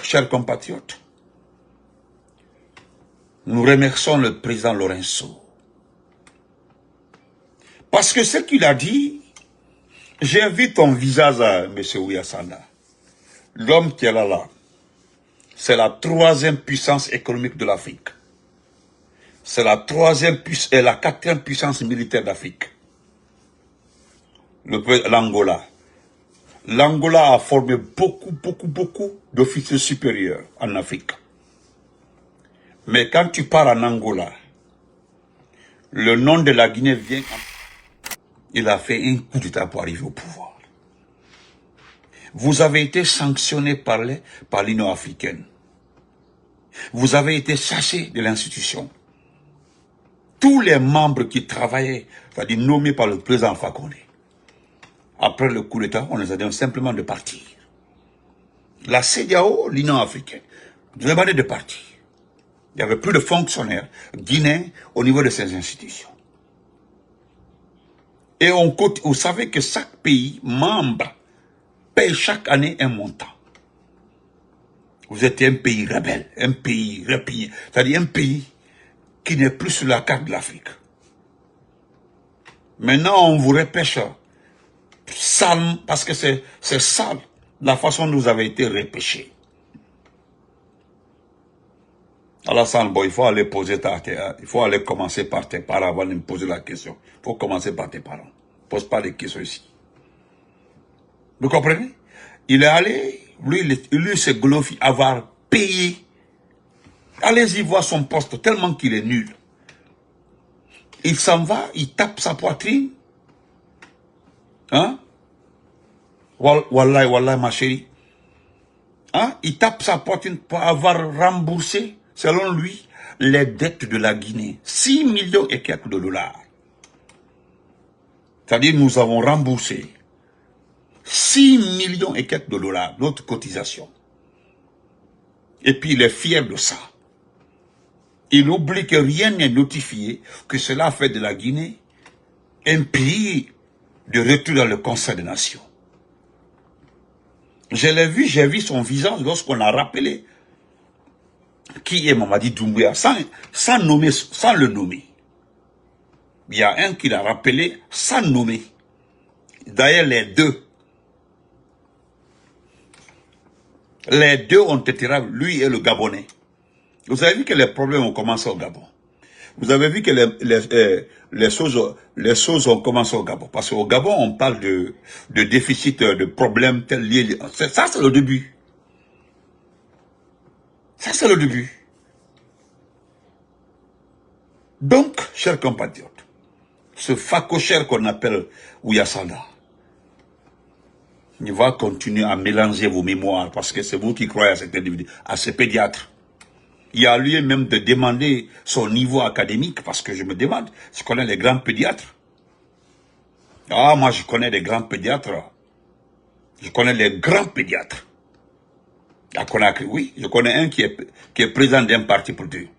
chers compatriotes, nous remercions le président Lorenzo. Parce que ce qu'il a dit, j'ai vu ton visage à M. Ouyassanda. L'homme qui est là, c'est la troisième puissance économique de l'Afrique. C'est la troisième et la quatrième puissance militaire d'Afrique. L'Angola. L'Angola a formé beaucoup d'officiers supérieurs en Afrique. Mais quand tu pars en Angola, le nom de la Guinée vient. Il a fait un coup d'État pour arriver au pouvoir. Vous avez été sanctionné par l'Union africaine. Vous avez été chassé de l'institution. Tous les membres qui travaillaient, c'est-à-dire nommés par le président Fakonde, après le coup d'État, on les a dit simplement de partir. La CEDEAO, l'Union africaine, demandait de partir. Il n'y avait plus de fonctionnaires guinéens au niveau de ces institutions. Et vous savez que chaque pays membre paye chaque année un montant. Vous êtes un pays rebelle, un pays replié, c'est-à-dire un pays qui n'est plus sur la carte de l'Afrique. Maintenant, on vous repêche sale, parce que c'est sale la façon dont vous avez été repêché. Alassane, bon, il faut aller poser il faut aller commencer par tes parents avant de me poser la question. Il faut commencer par tes parents. Ne pose pas de questions ici. Vous comprenez? Il est allé, lui se glorifie avoir payé. Allez-y voir son poste tellement qu'il est nul. Il s'en va, il tape sa poitrine. Hein? Wallah, ma chérie. Hein? Il tape sa poitrine pour avoir remboursé, selon lui, les dettes de la Guinée. 6 millions et quelques de dollars. C'est-à-dire, nous avons remboursé 6 millions et quelques de dollars, notre cotisation. Et puis, il est fier de ça. Il oublie que rien n'est notifié, que cela fait de la Guinée un pays de retour dans le Conseil des Nations. Je l'ai vu, j'ai vu son visage lorsqu'on a rappelé qui est Mamadi Doumbouya, sans le nommer. Il y a un qui l'a rappelé sans nommer. D'ailleurs, les deux ont été rappelés, lui et le Gabonais. Vous avez vu que les problèmes ont commencé au Gabon. Vous avez vu que les choses ont commencé au Gabon. Parce qu'au Gabon, on parle de déficit, de problèmes tels liés. Ça, c'est le début. Ça, c'est le début. Donc, chers compatriotes, ce facochère qu'on appelle Ouyassanda, il va continuer à mélanger vos mémoires parce que c'est vous qui croyez à cet individu, à ce pédiatre. Il y a lieu même de demander son niveau académique parce que je me demande, je connais les grands pédiatres. Ah, moi je connais les grands pédiatres. Je connais les grands pédiatres. À Conakry, oui, je connais un qui est président d'un parti politique.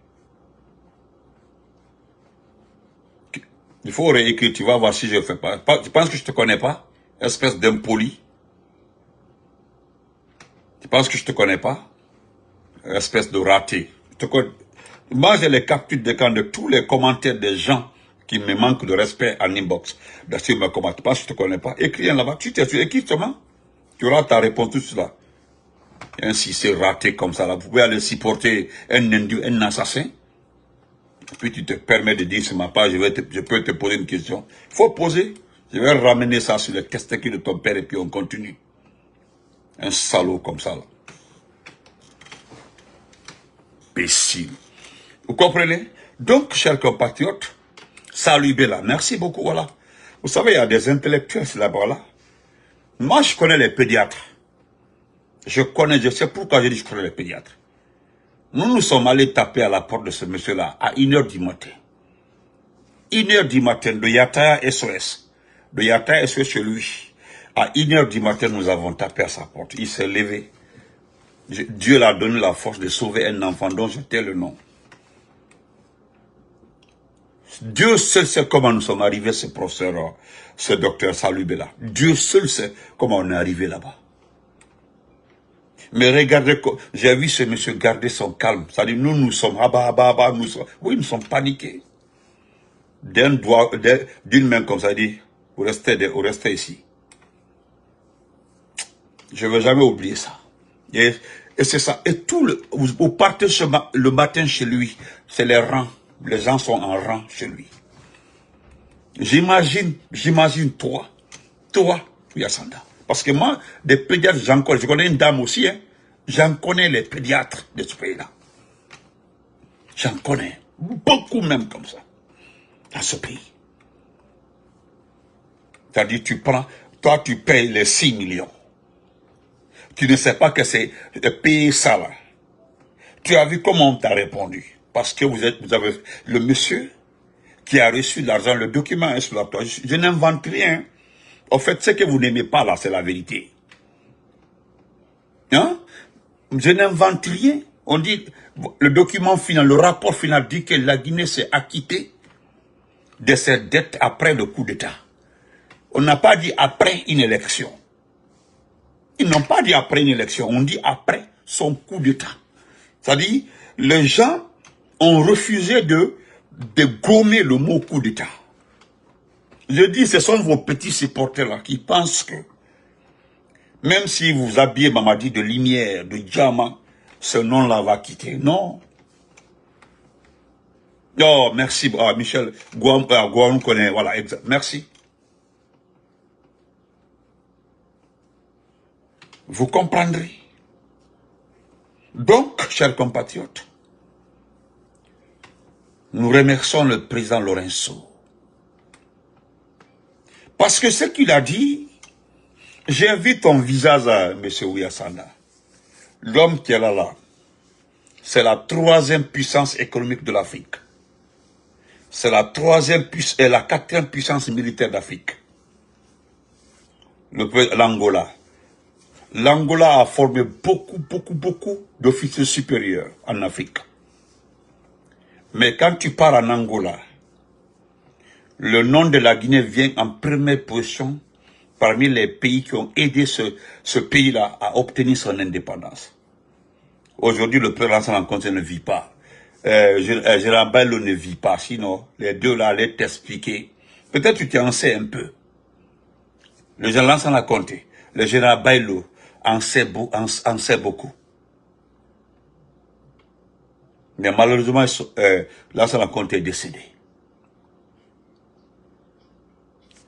Il faut réécrire, tu vas voir si je ne fais pas. Tu penses que je ne te connais pas? Espèce d'impoli. Tu penses que je ne te connais pas? Espèce de raté. Moi, j'ai les captures d'écran de tous les commentaires des gens qui me manquent de respect en inbox. Sur mes commentaires. Tu penses que je ne te connais pas? Écris là-bas. Tu écris seulement. Tu auras ta réponse tout cela. Ainsi, c'est raté comme ça. Là. Vous pouvez aller supporter un assassin. Puis tu te permets de dire sur ma page, je peux te poser une question. Il faut poser. Je vais ramener ça sur le testicules de ton père et puis on continue. Un salaud comme ça. Là. Imbécile. Vous comprenez? Donc, chers compatriotes, salut Bella. Merci beaucoup, voilà. Vous savez, il y a des intellectuels là-bas, là. Moi, je connais les pédiatres. Je sais pourquoi je dis que je connais les pédiatres. Nous sommes allés taper à la porte de ce monsieur-là à 1h du matin. 1h du matin, de Yataya SOS. De Yataya SOS chez lui. À 1h du matin, nous avons tapé à sa porte. Il s'est levé. Dieu l'a donné la force de sauver un enfant dont j'étais le nom. Dieu seul sait comment nous sommes arrivés, ce professeur, ce docteur Salubela. Dieu seul sait comment on est arrivé là-bas. Mais regardez, j'ai vu ce monsieur garder son calme. C'est-à-dire, nous sommes, oui, nous sommes paniqués. D'une main comme ça, dit, vous restez ici. Je ne vais jamais oublier ça. Et c'est ça. Et vous partez le matin chez lui, c'est les rangs. Les gens sont en rang chez lui. J'imagine toi, Yassanda. Parce que moi, des pédiatres, je connais une dame aussi, hein. J'en connais les pédiatres de ce pays-là. J'en connais. Beaucoup même comme ça. Dans ce pays. C'est-à-dire, toi tu payes les 6 millions. Tu ne sais pas que c'est payer ça là. Tu as vu comment on t'a répondu. Parce que vous avez le monsieur qui a reçu l'argent, le document est sur la toile. Je n'invente rien. En fait, ce que vous n'aimez pas là, c'est la vérité. Hein? Je n'invente rien. On dit, le document final, le rapport final dit que la Guinée s'est acquittée de ses dettes après le coup d'État. On n'a pas dit après une élection. Ils n'ont pas dit après une élection, on dit après son coup d'État. C'est-à-dire, les gens ont refusé de gommer le mot coup d'État. Je dis, ce sont vos petits supporters-là qui pensent que, même si vous habillez Mamadi de lumière, de diamant, ce nom-là va quitter. Non. Oh, merci, Michel. Guam connaît, voilà, exact. Merci. Vous comprendrez. Donc, chers compatriotes, nous remercions le président Lorenzo. Parce que ce qu'il a dit, j'ai vu ton visage à M. Ouyassanda. L'homme qui est là, c'est la 3e puissance économique de l'Afrique. C'est la 4e puissance militaire d'Afrique. L'Angola. L'Angola a formé beaucoup d'officiers supérieurs en Afrique. Mais quand tu pars en Angola, le nom de la Guinée vient en première position parmi les pays qui ont aidé ce pays-là à obtenir son indépendance. Aujourd'hui, le président Lansana Conté ne vit pas. Gérard Bailo ne vit pas. Sinon, les deux là allaient t'expliquer. Peut-être tu en sais un peu. Le général Lansana Conté, le général Bailo en sait beaucoup. Mais malheureusement, Lansana Conté est décédé.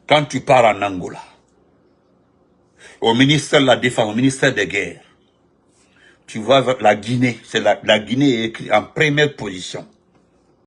Quand tu pars en Angola, au ministère de la Défense, au ministère des Guerres, tu vois la Guinée, la Guinée est écrite en première position.